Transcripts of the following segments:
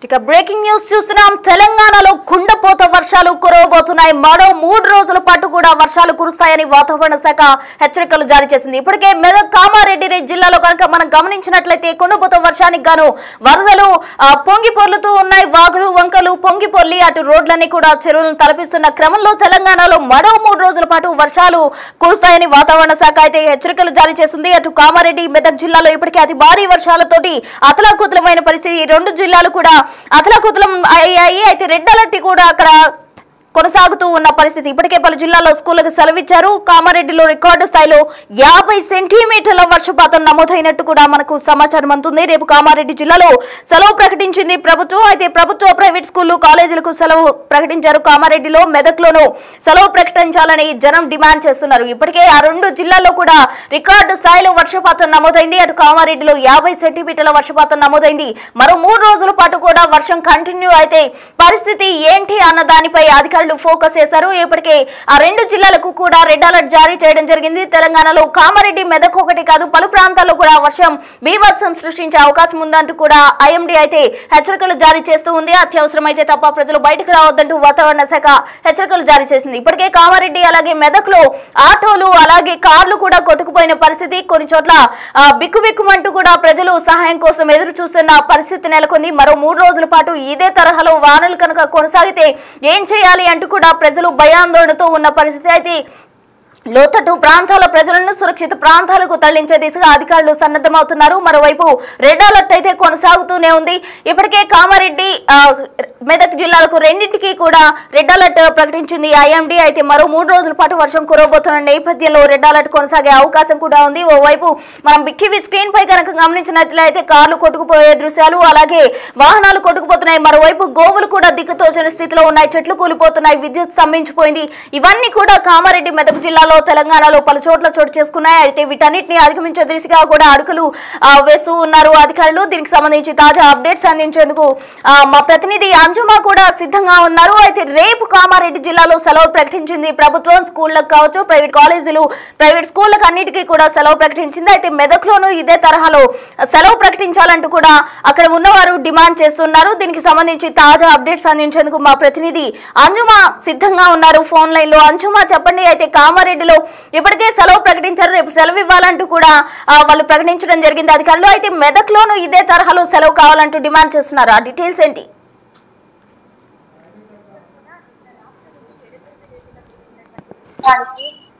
ఇక breaking news చూస్తున్నాం. తెలంగాణలో కుండపోత వర్షాలు కురవబోతున్నాయి. మరో 3 రోజుల పాటు కూడా వర్షాలు కురుస్తాయని వాతావరణ శాఖ హెచ్చరికలు జారీ చేసింది. ఇప్పటికే మెదక్ కామారెడ్డి జిల్లాలో కనుక మనం గమనించినట్లయితే కుండపోత వర్షానికి గాను వరదలు పొంగి పొర్లుతూ ఉన్నాయి. వాగులు వంకలు పొంగి పొర్లి అటు రోడ్లన్నీ కూడా చెరువులను తలపిస్తున్న క్రమంలో తెలంగాణలో మరో 3 రోజుల పాటు వర్షాలు కురుస్తాయని వాతావరణ శాఖ అయితే హెచ్చరికలు జారీ చేసింది. అటు కామారెడ్డి మెదక్ జిల్లాలో ఇప్పటికే అతి భారీ వర్షాలతోటి అతలాకుతలమైన పరిస్థితి. ఈ 2 జిల్లాలు కూడా అతలాకుతలం అయ్యాయి. అయితే రెడ్ అలర్ట్ కూడా అక్కడ కొనసాగుతూ ఉన్న పరిస్థితి. ఇప్పటికే పలు జిల్లాల్లో స్కూళ్లకు సెలవిచ్చారు. కామారెడ్డిలో రికార్డు స్థాయిలో 50 సెంటీమీటర్ల వర్షపాతం నమోదైనట్టు కూడా మనకు సమాచారం అందుతుంది. రేపు కామారెడ్డి జిల్లాలో సెలవు ప్రకటించింది ప్రభుత్వం. అయితే ప్రభుత్వ ప్రైవేట్ స్కూళ్లు కాలేజీలకు సెలవు ప్రకటించారు. కామారెడ్డిలో మెదక్లోనూ సెలవు ప్రకటించాలని జనం డిమాండ్ చేస్తున్నారు. ఇప్పటికే ఆ 2 జిల్లాల్లో కూడా రికార్డు స్థాయిలో వర్షపాతం నమోదైంది. అటు కామారెడ్డిలో 50 సెంటీమీటర్ల వర్షపాతం నమోదైంది. మరో 3 రోజుల పాటు కూడా వర్షం కంటిన్యూ అయితే పరిస్థితి ఏంటి అన్న దానిపై అధికారులు ఫోకస్ చేశారు. ఇప్పటికే ఆ 2 జిల్లాలకు కూడా రెడ్ అలర్ట్ జారీ చేయడం జరిగింది. తెలంగాణలో కామారెడ్డి మెదక్ ఒకటి కాదు పలు ప్రాంతాల్లో కూడా వర్షం బీభత్సం సృష్టించే అవకాశం ఉందంటూ కూడా ఐఎండీ అయితే హెచ్చరికలు జారీ చేస్తూ ఉంది. అత్యవసరమైతే తప్ప ప్రజలు బయటకు రావద్దంటూ వాతావరణ శాఖ హెచ్చరికలు జారీ చేసింది. ఇప్పటికే కామారెడ్డి అలాగే మెదక్ లో ఆటోలు అలాగే కార్లు కూడా కొట్టుకుపోయిన పరిస్థితి. కొన్ని చోట్ల బిక్కుబిక్కుమంటూ కూడా ప్రజలు సహాయం కోసం ఎదురు చూస్తున్న పరిస్థితి నెలకొంది. మరో 3 రోజుల పాటు ఇదే తరహాలో వానలు కనుక కొనసాగితే ఏం చేయాలి అంటూ కూడా ప్రజలు భయాందోళనతో ఉన్న పరిస్థితి. అయితే లోతట్టు ప్రాంతాల ప్రజలను సురక్షిత ప్రాంతాలకు తరలించే దిశగా అధికారులు సన్నద్ధమవుతున్నారు. మరోవైపు రెడ్ అలర్ట్ అయితే కొనసాగుతూనే ఉంది. ఇప్పటికే కామారెడ్డి మెదక్ జిల్లాలకు రెండింటికి కూడా రెడ్ అలర్ట్ ప్రకటించింది ఐఎండీ. అయితే మరో 3 రోజుల పాటు వర్షం కురవబోతున్న నేపథ్యంలో రెడ్ అలర్ట్ కొనసాగే అవకాశం కూడా ఉంది. ఓవైపు మనం బిక్కివి స్క్రీన్ పై కనుక గమనించినట్లయితే కార్లు కొట్టుకుపోయే దృశ్యాలు అలాగే వాహనాలు కొట్టుకుపోతున్నాయి. మరోవైపు గోవులు కూడా దిక్కుతోచని స్థితిలో ఉన్నాయి. చెట్లు కూలిపోతున్నాయి. విద్యుత్ స్తంభించిపోయింది. ఇవన్నీ కూడా కామారెడ్డి మెదక్ జిల్లాలో తెలంగాణలో పలు చోట్ల చోటు చేసుకున్నాయి. అయితే వీటన్నిటిని అధిగమించే దిశగా కూడా అడుగులు వేస్తూ ఉన్నారు అధికారులు. దీనికి సంబంధించి తాజా అప్డేట్స్ అందించేందుకు మా ప్రతినిధి అంజుమా కూడా సిద్ధంగా ఉన్నారు. అయితే రేపు కామారెడ్డి జిల్లాలో సెలవు ప్రకటించింది ప్రభుత్వం. స్కూళ్లకు కావచ్చు ప్రైవేట్ కాలేజీలు ప్రైవేట్ స్కూళ్లకు అన్నిటికీ కూడా సెలవు ప్రకటించింది. అయితే మెదక్ లోను ఇదే తరహాలో సెలవు ప్రకటించాలంటూ కూడా అక్కడ ఉన్నవారు డిమాండ్ చేస్తున్నారు. దీనికి సంబంధించి తాజా అప్డేట్స్ అందించేందుకు మా ప్రతినిధి అంజుమా సిద్ధంగా ఉన్నారు ఫోన్ లైన్ లో. అంజుమా చెప్పండి. అయితే కామారెడ్డి ఇప్పటికే సెలవు ప్రకటించారు. రేపు సెలవు ఇవ్వాలంటూ కూడా వాళ్ళు ప్రకటించడం జరిగింది అధికారులు. అయితే మెదక్ లోను ఇదే తరహాలో సెలవు కావాలంటూ డిమాండ్ చేస్తున్నారు. ఆ డీటెయిల్స్ ఏంటి?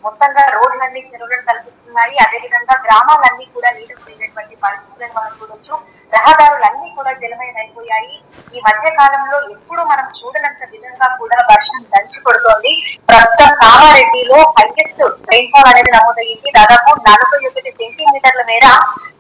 మొత్తంగా రోడ్లన్నీ చెరువులను కల్పిస్తున్నాయి. అదేవిధంగా గ్రామాలన్నీ కూడా నీరు పోయినటువంటి పరిస్థితులను మనం చూడొచ్చు. రహదారులన్నీ కూడా జలమయమైపోయాయి. ఈ మధ్య కాలంలో ఎప్పుడు మనం చూడనంత విధంగా కూడా వర్షం దంచి కొడుతోంది. ప్రస్తుతం కామారెడ్డిలో హైయెస్ట్ రైన్ఫాల్ అనేది నమోదయ్యింది. దాదాపు 41 సెంటీమీటర్ల మేర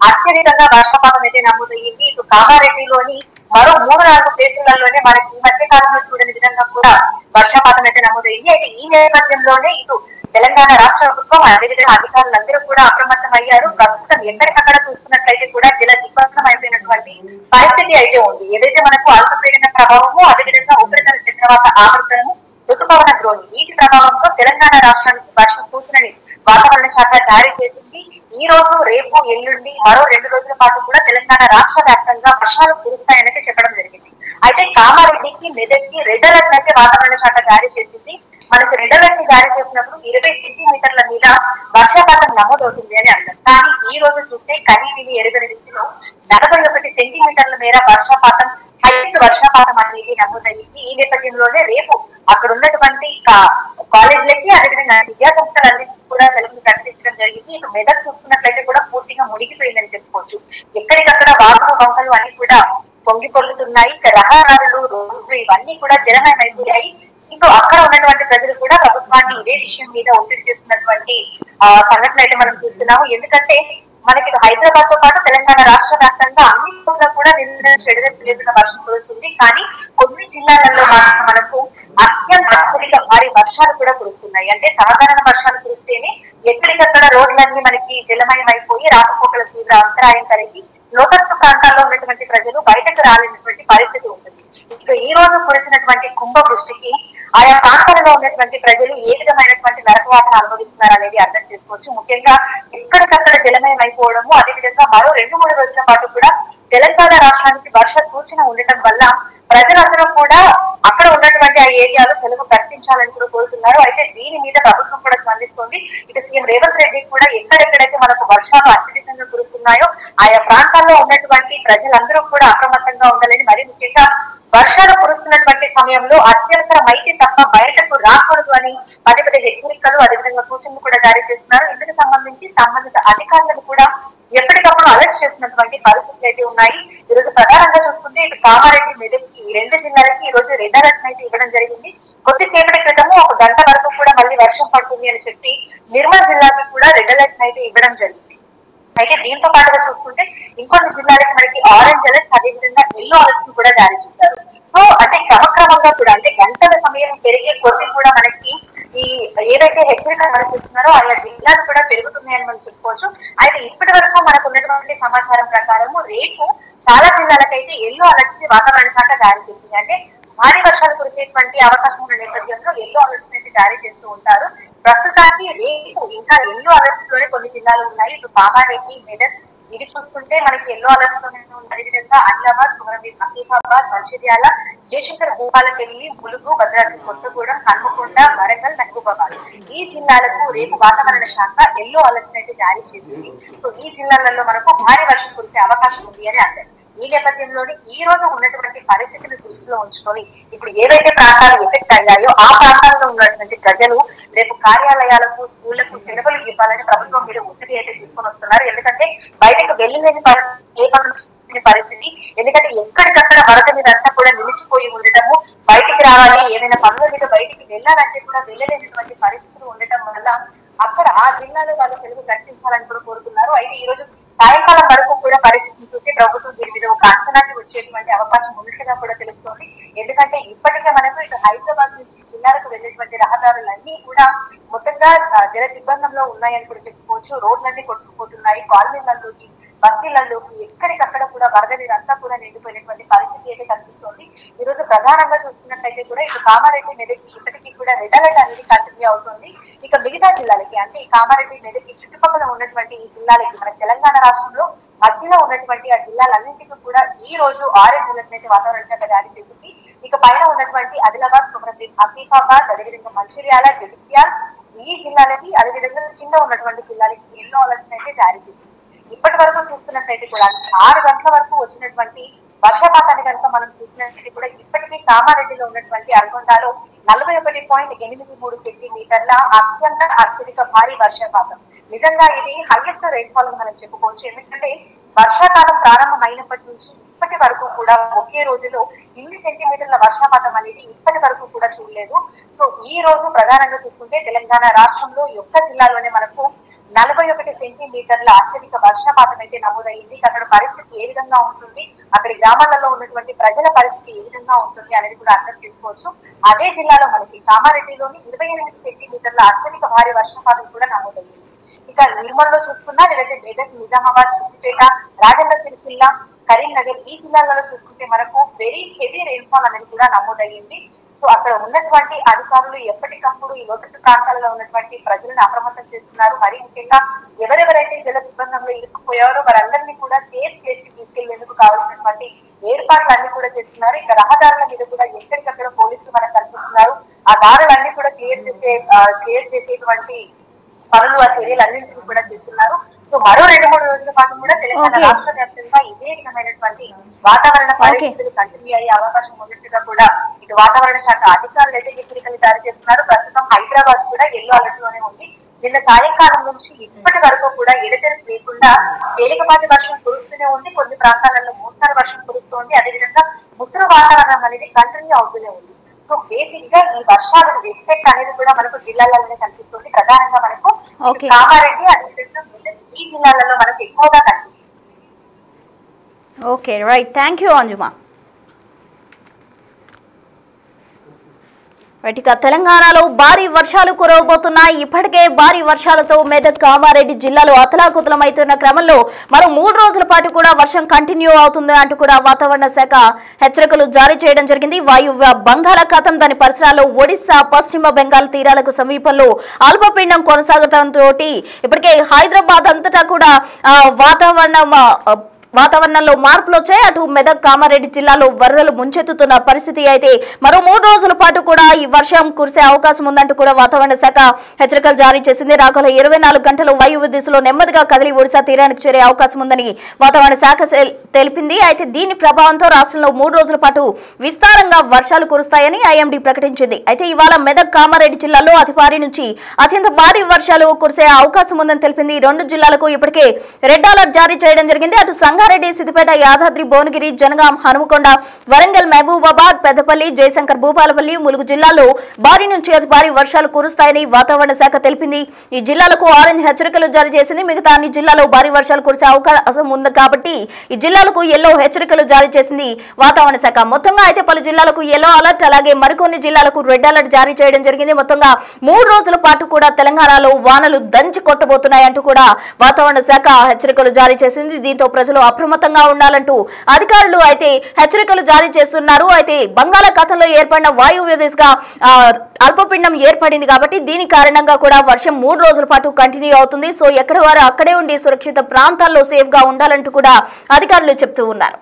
అత్యధికంగా వర్షపాతం అయితే నమోదయ్యింది. ఇటు కామారెడ్డిలోని మరో 3-4 ప్లేసులలోనే మనకి ఈ మధ్య కాలంలో చూడని విధంగా కూడా వర్షపాతం అయితే నమోదైంది. అయితే ఈ నేపథ్యంలోనే ఇటు తెలంగాణ రాష్ట్ర ప్రభుత్వం అదేవిధంగా అధికారులందరూ కూడా అప్రమత్తం అయ్యారు. ప్రస్తుతం ఎక్కడికక్కడ చూస్తున్నట్లయితే కూడా జల దిగ్బంధనం అయిపోయినటువంటి పరిస్థితి అయితే ఉంది. ఏదైతే మనకు అల్పపీడన ప్రభావము అదేవిధంగా ఉపరితల చక్రవాత ఆవర్తనము ఋతుపవన ద్రోణి వీటి ప్రభావంతో తెలంగాణ రాష్ట్రానికి వర్ష సూచనని వాతావరణ శాఖ జారీ చేసింది. ఈ రోజు రేపు ఎల్లుండి మరో 2 రోజుల పాటు కూడా తెలంగాణ రాష్ట్ర వ్యాప్తంగా వర్షాలు కురుస్తాయని చెప్పడం జరిగింది. అయితే కామారెడ్డికి మెదక్కి రెడ్ అలర్ట్ అయితే వాతావరణ శాఖ జారీ చేసింది. మనకు రెడ్ అలర్ట్ ని జారీ చేసినప్పుడు 20 సెంటీమీటర్ల మీద వర్షపాతం నమోదవుతుంది అని అన్నారు. కానీ ఈ రోజు చూస్తే కనీవిని ఎరుగని రీతిలో 41 సెంటీమీటర్ల మేర వర్షపాతం హైయెస్ట్ వర్షపాతం అనేది నమోదయ్యింది. ఈ నేపథ్యంలోనే రేపు అక్కడ ఉన్నటువంటి కాలేజీలకి అదేవిధంగా విద్యాసంస్థలన్నింటినీ కూడా సెలవులు ప్రకటించడం జరిగింది. ఇటు మెదక్ చూసుకున్నట్లయితే కూడా పూర్తిగా మునిగిపోయిందని చెప్పుకోవచ్చు. ఎక్కడికక్కడ వాగులు వంకలు అన్ని కూడా పొంగి పొర్లుతున్నాయి. రహదారులు రోడ్లు ఇవన్నీ కూడా జలమయమైపోయాయి. ఇంకో అక్కడ ఉన్నటువంటి ప్రజలు కూడా ప్రభుత్వాన్ని ఇదే విషయం మీద ఒత్తిడి చేస్తున్నటువంటి సంఘటన అయితే మనం చూస్తున్నాము. ఎందుకంటే మనకి హైదరాబాద్ తో పాటు తెలంగాణ రాష్ట్ర వ్యాప్తంగా అన్ని చోట్ల కూడా నిన్న వర్షం కురుస్తుంది. కానీ కొన్ని జిల్లాలలో మనకు అత్యంత భారీ వర్షాలు కూడా కురుస్తున్నాయి. అంటే సాధారణ వర్షాలు కురిస్తేనే ఎక్కడికక్కడ రోడ్లన్నీ మనకి జలమయం అయిపోయి రాకపోకల తీవ్ర అంతరాయం కలిగి లోతట్టు ప్రాంతాల్లో ఉన్నటువంటి ప్రజలు బయటకు రాలేనటువంటి పరిస్థితి ఉంటుంది. ఇక ఈ రోజు కురిసినటువంటి కుంభవృష్టికి ఆయా ప్రాంతాలలో ఉన్నటువంటి ప్రజలు ఏ విధమైనటువంటి నరకవాసన అనుభవిస్తున్నారు అనేది అర్థం చేసుకోవచ్చు. ముఖ్యంగా ఎక్కడికక్కడ జలమయం అయిపోవడము, అదేవిధంగా మరో 2-3 రోజుల పాటు కూడా తెలంగాణ రాష్ట్రానికి వర్ష సూచన ఉండటం వల్ల ప్రజలందరూ కూడా అక్కడ ఉన్నటువంటి ఆ ఏరియాలో సెలవు ప్రకటించాలని కూడా కోరుతున్నారు. అయితే దీని మీద ప్రభుత్వం కూడా స్పందిస్తోంది. ఇటు సీఎం రేవంత్ రెడ్డి కూడా ఎక్కడెక్కడైతే మనకు వర్షాలు అత్యధికంగా కురుస్తున్నాయో ఆయా ప్రాంతాల్లో ఉన్నటువంటి ప్రజలందరూ కూడా అప్రమత్తంగా ఉండాలని, మరి ముఖ్యంగా వర్షాలు కురుస్తున్నటువంటి సమయంలో అత్యవసరమైతే తప్ప బయటకు రాకూడదు అని పదే పదే హెచ్చరికలు అదేవిధంగా సూచనలు కూడా జారీ చేస్తున్నారు. ఇందుకు సంబంధించి సంబంధిత అధికారులను కూడా ఎప్పటికప్పుడు అరెస్ట్ చేస్తున్నటువంటి పరిస్థితులు అయితే ఉన్నాయి. ఈ రోజు ప్రధానంగా చూసుకుంటే ఇటు కామారెడ్డి, మెదక్ ఈ 2 జిల్లాలకి ఈ రోజు రెడ్ అలర్ట్ అయితే ఇవ్వడం జరిగింది. కొద్దిసేపటి క్రితము 1 గంట వరకు కూడా మళ్ళీ వర్షం పడుతుంది అని చెప్పి నిర్మల్ జిల్లాకి కూడా రెడ్ అలర్ట్ అయితే ఇవ్వడం జరిగింది. అయితే దీంతో పాటుగా చూసుకుంటే ఇంకొన్ని జిల్లాలకి మనకి ఆరెంజ్ అలర్ట్ అదేవిధంగా ఎల్లో అలర్ట్ కూడా జారీ చేశారు. సో అంటే క్రమక్రమంగా కూడా అంటే గంటల సమయం పెరిగే కొద్ది కూడా మనకి ఈ ఏదైతే హెచ్చరికలు మనకి ఇస్తున్నారో ఆయా జిల్లాలు కూడా పెరుగుతున్నాయని మనం చెప్పుకోవచ్చు. అయితే ఇప్పటి వరకు మనకు ఉన్నటువంటి సమాచారం ప్రకారము రేపు చాలా జిల్లాలకైతే ఎల్లో అలర్ట్స్ వాతావరణ శాఖ జారీ చేసింది. అంటే భారీ వర్షాలు కురిసేటువంటి అవకాశం ఉన్న నేపథ్యంలో ఎల్లో అలర్ట్స్ అయితే జారీ చేస్తూ ఉంటారు. ప్రస్తుతానికి రేపు ఇంకా ఎల్లో అలర్ట్స్ లోనే కొన్ని జిల్లాలు ఉన్నాయి. ఇటు కామారెడ్డి, మెదక్ ఇది చూసుకుంటే మనకి ఎల్లో అలర్ట్స్ లోనే ఉన్నాయి. విధంగా ఆదిలాబాద్, కొమరంభీం, ఆసిఫాబాద్, మంచిర్యాల, జయశంకర్, భూపాలపల్లి, ములుగు, భద్రాద్రి కొత్తగూడెం, హన్మకొండ, వరంగల్, మహబూబాబాద్ ఈ జిల్లాలకు రేపు వాతావరణ శాఖ ఎల్లో అలర్ట్స్ అయితే జారీ చేసింది. సో ఈ జిల్లాలలో మనకు భారీ వర్షం కురిసే అవకాశం ఉంది అని అర్థం. ఈ నేపథ్యంలోనే ఈ రోజు ఉన్నటువంటి పరిస్థితిని దృష్టిలో ఉంచుకొని ఇప్పుడు ఏవైతే ప్రాంతాలు ఎఫెక్ట్ అయ్యాయో ఆ ప్రాంతాల్లో ఉన్నటువంటి ప్రజలు రేపు కార్యాలయాలకు, స్కూళ్లకు సెలవులు ఇవ్వాలని ప్రభుత్వం మీద ఒత్తిడి అయితే తీసుకొని వస్తున్నారు. ఎందుకంటే బయటకు వెళ్ళలేని పరిస్థితి, ఎందుకంటే ఎక్కడికక్కడ వరద మీద అంతా కూడా నిలిచిపోయి ఉండటము, బయటికి రావాలి ఏమైనా పనుల మీద బయటికి వెళ్ళాలంటే కూడా వెళ్ళలేనటువంటి పరిస్థితులు ఉండటం వల్ల అక్కడ ఆ జిల్లాలో వాళ్ళు సెలవు ప్రకటించాలని కూడా కోరుతున్నారు. అయితే ఈ రోజు సాయంకాలం వరకు కూడా పరిస్థితిని చూసి ప్రభుత్వం దీని మీద ఒక అంచనాకి వచ్చేటువంటి అవకాశం ఉన్నట్టుగా కూడా తెలుస్తోంది. ఎందుకంటే ఇప్పటికే మనకు ఇటు హైదరాబాద్ నుంచి జిల్లాలకు వెళ్ళేటువంటి రహదారులన్నీ కూడా మొత్తంగా జల దిగ్బంధంలో ఉన్నాయని కూడా చెప్పుకోవచ్చు. రోడ్లన్నీ కొట్టుకుపోతున్నాయి, కాలనీలలోకి, బస్తీలలోకి ఎక్కడికక్కడ కూడా వరద నీరంతా కూడా నిండిపోయినటువంటి పరిస్థితి అయితే కనిపిస్తోంది. ఈ రోజు ప్రధానంగా చూస్తున్నట్లయితే కూడా ఇటు కామారెడ్డి, మెదక్ ఇప్పటికీ కూడా రెడ్ అలర్ట్ అనేది కంటిన్యూ అవుతుంది. ఇక మిగతా జిల్లాలకి అంటే ఈ కామారెడ్డి, మెదక్ చుట్టుపక్కల ఉన్నటువంటి ఈ జిల్లాలకి మన తెలంగాణ రాష్ట్రంలో మధ్యలో ఉన్నటువంటి ఆ జిల్లాలన్నింటికి కూడా ఈ రోజు ఆరెంజ్ అలర్ట్ అయితే వాతావరణ శాఖ జారీ చేసింది. ఇక పైన ఉన్నటువంటి ఆదిలాబాద్, కొమరంభీం, ఆసిఫాబాద్ అదేవిధంగా మంచిర్యాల, జగిత్యాల ఈ జిల్లాలకి అదేవిధంగా కింద ఉన్నటువంటి జిల్లాలకి ఎల్లో అలర్ట్ అయితే జారీ చేసింది. ఇప్పటి వరకు చూస్తున్నట్లయితే కూడా 6 గంటల వరకు వచ్చినటువంటి వర్షపాతాన్ని కనుక మనం చూసినట్లయితే కూడా ఇప్పటికీ కామారెడ్డిలో ఉన్నటువంటి అల్గొండలో 41.83 సెంటీమీటర్ల అత్యధిక భారీ వర్షపాతం. నిజంగా ఇది హైయెస్ట్ రైన్ఫాల్ అని మనం చెప్పుకోవచ్చు. ఎందుకంటే వర్షాకాలం ప్రారంభమైనప్పటి నుంచి ఇప్పటి వరకు కూడా ఒకే రోజులో ఇన్ని సెంటీమీటర్ల వర్షపాతం అనేది ఇప్పటి వరకు కూడా చూడలేదు. సో ఈ రోజు ప్రధానంగా చూసుకుంటే తెలంగాణ రాష్ట్రంలో ఒక్క జిల్లాలోనే మనకు 41 సెంటీమీటర్ల అత్యధిక వర్షపాతం అయితే నమోదైంది. అక్కడ పరిస్థితి ఏ విధంగా ఉంటుంది, అక్కడి గ్రామాలలో ఉన్నటువంటి ప్రజల పరిస్థితి ఏ విధంగా ఉంటుంది అనేది కూడా అర్థం చేసుకోవచ్చు. అదే జిల్లాలో మనకి కామారెడ్డిలోని 28 సెంటీమీటర్ల అత్యధిక భారీ వర్షపాతం కూడా నమోదైంది. ఇక నిర్మల్లో చూసుకున్నా లేదంటే మెదక్, నిజామాబాద్, సిద్దిపేట, రాజన్న సిరిసిల్ల, కరీంనగర్ ఈ జిల్లాలలో చూసుకుంటే మనకు వెరీ హెవీ రెయిన్ఫాల్ అనేది కూడా నమోదయ్యింది. సో అక్కడ ఉన్నటువంటి అధికారులు ఎప్పటికప్పుడు ఈ లోతట్టు ప్రాంతాలలో ఉన్నటువంటి ప్రజలను అప్రమత్తం చేస్తున్నారు. మరి ముఖ్యంగా ఎవరెవరైతే జల దిగ్బంధంలో ఇరుక్కుపోయారో వారందరినీ కూడా సేఫ్ ప్లేస్ కి తీసుకెళ్లేందుకు కావాల్సినటువంటి ఏర్పాట్లన్నీ కూడా చేస్తున్నారు. ఇక రహదారుల మీద కూడా ఎక్కడికక్కడ పోలీసులు మనకు కనిపిస్తున్నారు. ఆ దారులన్నీ కూడా క్లియర్ చేసేటువంటి పనులు, ఆ చర్యలన్నింటినీ కూడా చేస్తున్నారు. సో మరో 2-3 రోజుల పాటు కూడా తెలంగాణ రాష్ట్ర వ్యాప్తంగా ఇదే విధమైనటువంటి వాతావరణ పరిస్థితులు కంటిన్యూ అయ్యే అవకాశం ఉన్నట్టుగా కూడా ఇటు వాతావరణ శాఖ అధికారులు అయితే హెచ్చరికలు జారీ చేస్తున్నారు. ప్రస్తుతం హైదరాబాద్ కూడా ఎల్లో అలర్ట్ లోనే ఉంది. నిన్న సాయంకాలం నుంచి ఇప్పటి వరకు కూడా ఎడతెరిపి లేకుండా తేలికపాటి వర్షం కురుస్తూనే ఉంది. కొన్ని ప్రాంతాలలో మోస్తరు వర్షం కురుస్తోంది. అదేవిధంగా ముసురు వాతావరణం అనేది కంటిన్యూ అవుతూనే ఉంది. సో బేసిక్ గా ఈ వర్షాల ఎఫెక్ట్ అనేది కూడా మనకు జిల్లాలలోనే కనిపిస్తుంది. ప్రధానంగా మనకు కామారెడ్డి అదేవిధంగా ఈ జిల్లాలలో మనకు ఎక్కువగా కనిపిస్తుంది. ఓకే రైట్, థ్యాంక్ యూ అంజుమా. ఇక తెలంగాణలో భారీ వర్షాలు కురవబోతున్నాయి. ఇప్పటికే భారీ వర్షాలతో మెదక్, కామారెడ్డి జిల్లాలో అతలాకుతలమవుతున్న క్రమంలో మరో 3 రోజుల పాటు కూడా వర్షం కంటిన్యూ అవుతుంది అంటూ కూడా వాతావరణ శాఖ హెచ్చరికలు జారీ చేయడం జరిగింది. వాయువ్య బంగాళాఖాతం దాని పరిసరాల్లో ఒడిశా, పశ్చిమ బెంగాల్ తీరాలకు సమీపంలో అల్పపీడనం కొనసాగడంతో ఇప్పటికే హైదరాబాద్ అంతటా కూడా వాతావరణంలో మార్పులు వచ్చాయి. అటు మెదక్, కామారెడ్డి జిల్లాలో వరదలు ముంచెత్తుతున్న పరిస్థితి అయితే మరో 3 రోజుల పాటు కూడా ఈ వర్షం కురిసే అవకాశం ఉందంటూ కూడా వాతావరణ శాఖ హెచ్చరికలు జారీ చేసింది. రాగల 24 గంటలు వాయువ్య దిశలో నెమ్మదిగా కదిలి ఒడిశా తీరానికి చేరే అవకాశం ఉందని వాతావరణ శాఖ తెలిపింది. అయితే దీని ప్రభావంతో రాష్ట్రంలో 3 రోజుల పాటు విస్తారంగా వర్షాలు కురుస్తాయని ఐఎండీ ప్రకటించింది. అయితే ఇవాళ మెదక్, కామారెడ్డి జిల్లాలో అతి భారీ నుంచి అత్యంత భారీ వర్షాలు కురిసే అవకాశం ఉందని తెలిపింది. ఈ 2 జిల్లాలకు ఇప్పటికే రెడ్ అలర్ట్ జారీ చేయడం జరిగింది. అటు సంగారెడ్డి, సిద్దిపేట, యాదాద్రి, భువనగిరి, జనగాం, హనుమకొండ, వరంగల్, మహబూబాబాద్, పెద్దపల్లి, జయశంకర్, భూపాలపల్లి, ములుగు జిల్లాల్లో భారీ నుంచి అతి భారీ వర్షాలు కురుస్తాయని వాతావరణ శాఖ తెలిపింది. ఈ జిల్లాలకు ఆరెంజ్ హెచ్చరికలు జారీ చేసింది. మిగతా అన్ని జిల్లాలో భారీ వర్షాలు కురిసే అవకాశం ఉంది కాబట్టి ఈ జిల్లాలకు ఎల్లో హెచ్చరికలు జారీ చేసింది వాతావరణ శాఖ. మొత్తంగా అయితే పలు జిల్లాలకు ఎల్లో అలర్ట్, అలాగే మరికొన్ని జిల్లాలకు రెడ్ అలర్ట్ జారీ చేయడం జరిగింది. మొత్తంగా 3 రోజుల పాటు కూడా తెలంగాణలో వానలు దంచి కొట్టబోతున్నాయంటూ కూడా వాతావరణ శాఖ హెచ్చరికలు జారీ చేసింది. దీంతో ప్రజలు అప్రమత్తంగా ఉండాలంటూ అధికారులు అయితే హెచ్చరికలు జారీ చేస్తున్నారు. అయితే బంగాళాఖాతంలో ఏర్పడిన వాయువ్య దిశగా అల్పపీడనం ఏర్పడింది కాబట్టి దీని కారణంగా కూడా వర్షం 3 రోజుల పాటు కంటిన్యూ అవుతుంది. సో ఎక్కడ వారు అక్కడే ఉండి సురక్షిత ప్రాంతాల్లో సేఫ్ గా ఉండాలంటూ కూడా అధికారులు చెప్తూ ఉన్నారు.